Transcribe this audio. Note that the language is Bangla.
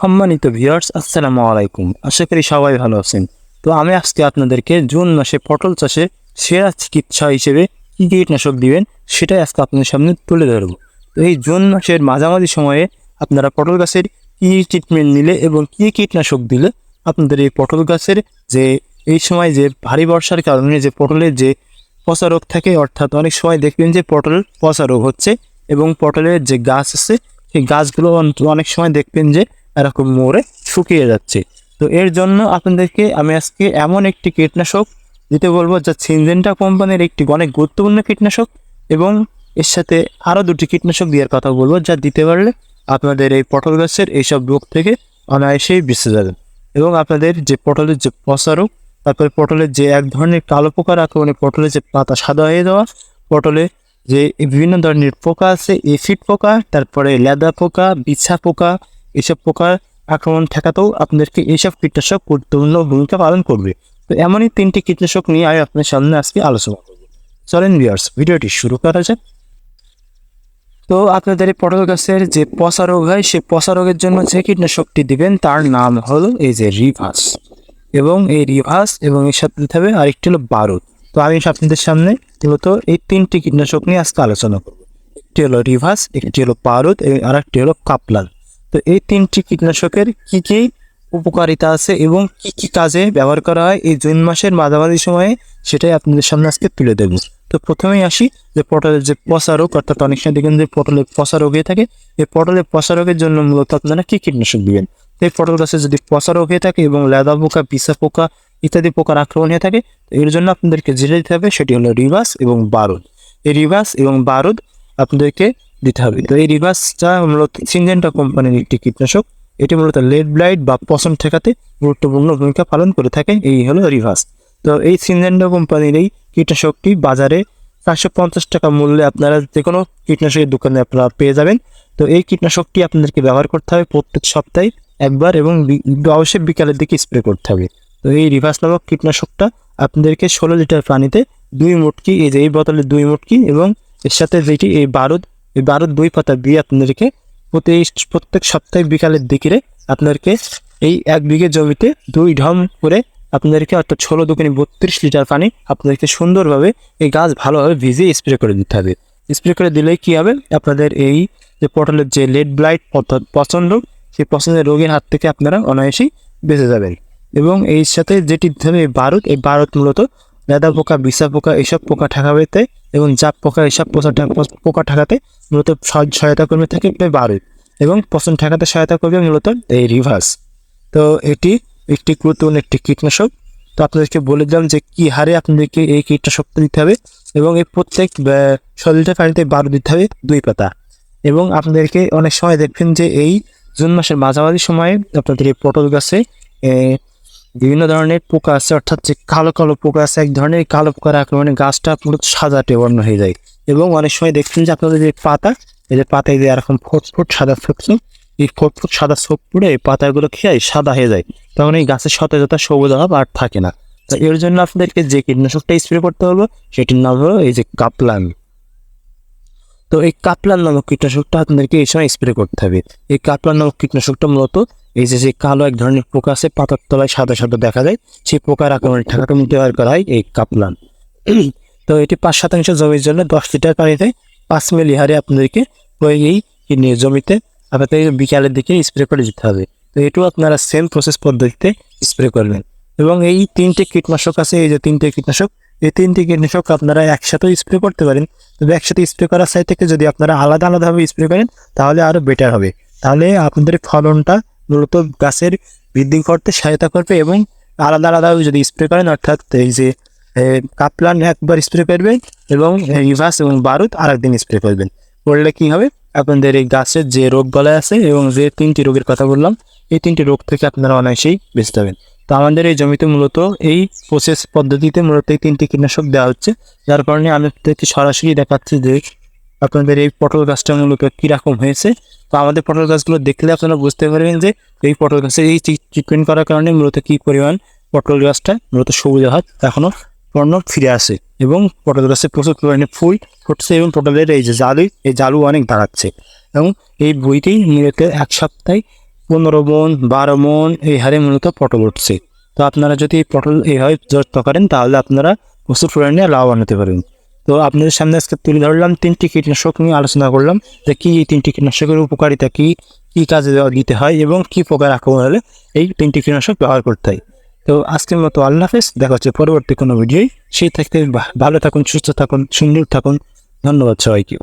সম্মানিত ভিউয়ার্স, আসসালামু আলাইকুম। আশা করি সবাই ভালো আছেন। তো আমি আজকে আপনাদেরকে জুন মাসে পটল চাষে সেরা চিকিৎসা হিসেবে কী কীটনাশক দিবেন সেটাই আজকে আপনাদের সামনে তুলে ধরব। তো এই জুন মাসের মাঝামাঝি সময়ে আপনারা পটল গাছের কী ট্রিটমেন্ট নিলে এবং কী কীটনাশক দিলে আপনাদের এই পটল গাছের যে এই সময় যে ভারী বর্ষার কারণে যে পটলের যে পচা রোগ থাকে, অর্থাৎ অনেক সময় দেখবেন যে পটলের পচা রোগ হচ্ছে এবং পটলের যে গাছ আছে সেই গাছগুলো অনেক সময় দেখবেন যে এরকম মরে শুকিয়ে যাচ্ছে। তো এর জন্য আপনাদেরকে আমি আজকে এমন একটি কীটনাশক দিতে বলবো যা সিনজেন্টা কোম্পানির একটি অনেক গুরুত্বপূর্ণ কীটনাশক, এবং এর সাথে আরও দুটি কীটনাশক দেওয়ার কথা বলবো যা দিতে পারলে আপনাদের এই পটল গাছের এইসব রোগ থেকে অনায়াসেই বেঁচে যাবেন। এবং আপনাদের যে পটলের যে পচা রোগ, তারপরে পটলের যে এক ধরনের কালো পোকার আক্রমণে পটলের যে পাতা সাদা হয়ে যাওয়া, পটলে যে বিভিন্ন ধরনের পোকা আছে, এফিড পোকা, তারপরে লেদা পোকা, বিছা পোকা, এইসব পোকার আক্রমণ ঠেকাতেও আপনাদেরকে এইসব কীটনাশক গুরুত্বপূর্ণ ভূমিকা পালন করবে। তো এমনই তিনটি কীটনাশক নিয়ে আমি আপনার সামনে আজকে আলোচনা করব। চলেন ভিউয়ার্স, ভিডিওটি শুরু করা যাক। তো আপনাদের এই পটল গাছের যে পচা রোগ হয়, সেই পচা রোগের জন্য যে কীটনাশকটি দিবেন তার নাম হলো এই যে রিভাস, এবং এই রিভাস এবং এর সাথে দিতে হবে আরেকটি হলো বারুদ। তো আমি আপনাদের সামনে মূলত এই তিনটি কীটনাশক নিয়ে আজকে আলোচনা করব। একটি হলো রিভাস, একটি হলো বারুদ, আর একটি হলো কাপলান। তো এই তিনটি কীটনাশকের কী কী উপকারিতা আছে এবং কি কি কাজে ব্যবহার করা হয় এই জুন মাসের মাঝামাঝি সময়ে, সেটাই আপনাদের সামনে আজকে তুলে দেব। তো প্রথমেই আসি যে পটলের যে পচা রোগ, অর্থাৎ অনেক সময় দেখবেন যে পটলের পচা রোগ হয়ে থাকে। এই পটলের পচা রোগের জন্য মূলত আপনারা কী কীটনাশক দিবেন? এই পটল গাছে যদি পচা রোগ হয়ে থাকে এবং লেদা পোকা, পিসা পোকা ইত্যাদি পোকার আক্রমণ হয়ে থাকে, তো এর জন্য আপনাদেরকে যেটা দিতে হবে সেটি হলো রিভাস এবং বারুদ। এই রিভাস এবং বারুদ আপনাদেরকে দিতে হবে। তো এই রিভাসটা মূলত সিনজেন্টা কোম্পানির একটি কীটনাশক। এটি মূলত লেড ব্লাইট বা পচন ঠেকাতে গুরুত্বপূর্ণ ভূমিকা পালন করে থাকে। এই হলো রিভাস। তো এই সিনজেন্টা কোম্পানির এই কীটনাশকটি বাজারে 450 টাকা মূল্যে আপনারা যে কোনো কীটনাশকের দোকানে আপনারা পেয়ে যাবেন। তো এই কীটনাশকটি আপনাদেরকে ব্যবহার করতে হবে প্রত্যেক সপ্তাহে একবার, এবং অবশ্যই বিকালের দিকে স্প্রে করতে হবে। তো এই রিভাস নামক কীটনাশকটা আপনাদেরকে 16 লিটার পানিতে 2 মুটকি, এই যে এই বোতলে 2 মুটকি, এবং এর সাথে যেটি এই বারুদ 2 পাতা দিয়ে আপনাদেরকে প্রত্যেক সপ্তাহে বিকালের দিকে আপনাদেরকে এই 1 বিঘে জমিতে 2 ঢম করে আপনাদেরকে, অর্থাৎ 16 দুগুণে 32 লিটার পানি আপনাদেরকে সুন্দরভাবে এই গাছ ভালোভাবে ভিজিয়ে স্প্রে করে দিতে হবে। স্প্রে করে দিলেই কী হবে, আপনাদের এই যে পটলের যে লেড ব্লাইট অর্থাৎ পচন রোগ, সেই পচনের রোগের হাত থেকে আপনারা অনায়াসেই বেঁচে যাবেন। এবং এই সাথে যেটি দিতে হবে এই বারুদ মূলত লেদা পোকা, বিছা পোকা এইসব পোকা ঠেকাতে এবং জাপ পোকা এইসব পোকা ঠেকাতে মূলত সহায়তা করবে থাকে বারুদ, এবং পচন ঠেকাতে সহায়তা করবে মূলত এই রিভাস। তো এটি একটি গুরুত্বপূর্ণ একটি কীটনাশক। তো আপনাদেরকে বলে দিলাম যে কী হারে আপনাদেরকে এই কীটনাশকটা দিতে হবে, এবং এই প্রত্যেক 16 লিটার পানিতে বারুদ দিতে হবে 2 পাতা। এবং আপনাদেরকে অনেক সময় দেখবেন যে এই জুন মাসের মাঝামাঝি সময়ে আপনাদের এই পটল গাছে বিভিন্ন ধরনের পোকা আছে, অর্থাৎ যে কালো কালো পোকা আছে, এক ধরনের কালো পোকার আক্রমণে গাছটা পুরো সাদাটে বর্ণ হয়ে যায়। এবং অনেক সময় দেখছেন যে আপনাদের যে পাতা, এই যে পাতায় যে এরকম ফুটফুট সাদা ছোপ, এই ফুটফুট সাদা ছোপ পড়ে এই পাতাগুলো খেয়ে সাদা হয়ে যায়, তখন এই গাছের সতেজতা, সবুজ ভাব আর থাকে না। তো এর জন্য আপনাদেরকে যে কীটনাশকটা স্প্রে করতে হবে সেটির নাম হলো এই যে কাপলান। তো এই কাপলান নামক কীটনাশকটা আপনাদেরকে এই সময় স্প্রে করতে হবে। এই কাপলান নামক কীটনাশকটা মূলত এই যে কালো এক ধরনের পোকা আছে, পাতার তলায় সাদা সাদা দেখা যায়, সেই পোকার আক্রমণে ঠেকাতে ব্যবহার করা হয় এই কাপলান। তো এটি 5% জমির জন্য 10 লিটার পানিতে 5 মিলি হারে আপনাদেরকে এই জমিতে আপনাদের বিকালের দিকে স্প্রে করে দিতে হবে। তো এটাও আপনারা সেম প্রসেস পদ্ধতিতে স্প্রে করবেন। এবং এই 3টে কীটনাশক আছে, এই যে 3টে কীটনাশক, এই 3টে কীটনাশক আপনারা একসাথেও স্প্রে করতে পারেন। তবে একসাথে স্প্রে করার সাইড থেকে যদি আপনারা আলাদা আলাদাভাবে স্প্রে করেন তাহলে আরও বেটার হবে। তাহলে আপনাদের ফলনটা মূলত গাছের বৃদ্ধি করতে সহায়তা করবে। এবং আলাদা আলাদাভাবে যদি স্প্রে করেন, অর্থাৎ এই যে কাপলান একবার স্প্রে করবেন এবং রিভাস এবং বারুদ আরেকদিন স্প্রে করবেন, করলে কী হবে, আপনাদের এই গাছের যে রোগ বলা আছে এবং যে 3টি রোগের কথা বললাম, এই 3টি রোগ থেকে আপনারা অনায়াসেই বেঁচে যাবেন। তো আমাদের এই জমিতে মূলত এই প্রসেস পদ্ধতিতে মূলত এই 3টি কীটনাশক দেওয়া হচ্ছে, যার কারণে আমি আপনাদেরকে সরাসরি দেখাচ্ছি যে আপনাদের এই পটল গাছটা মূলত কীরকম হয়েছে। তো আমাদের পটল গাছগুলো দেখলে আপনারা বুঝতে পারবেন যে এই পটল গাছের এই ট্রিটমেন্ট করার কারণে মূলত কী পরিমাণ পটল গাছটা মূলত সবুজ হাত এখনও পণ্য ফিরে আসে, এবং পটল গাছে প্রচুর পরিমাণে ফুল ফুটছে, এবং পটলের এই যে জালু, এই জালু অনেক দাঁড়াচ্ছে। এবং এই বইটি মূলত 1 সপ্তাহে 15 মণ 12 মণ এই হারে মূলত পটল উঠছে। তো আপনারা যদি পটল এইভাবে যত্ন করেন তাহলে আপনারা প্রচুর পরিমাণে লাভবান হতে পারবেন। তো আপনাদের সামনে আজকে তুলে ধরলাম 3টি কীটনাশক নিয়ে আলোচনা করলাম যে কী এই 3টি কীটনাশকের উপকারিতা কী, কী কাজে দিতে হয় এবং কী পোকার আক্রমণ হলে এই 3টি কীটনাশক ব্যবহার করতে হয়। তো আজকের মতো আল্লাহ হাফেজ, দেখা হচ্ছে পরবর্তী কোনো ভিডিওয়। সেই থাকতে ভালো থাকুন, সুস্থ থাকুন, সুন্দর থাকুন। ধন্যবাদ সবাইকে।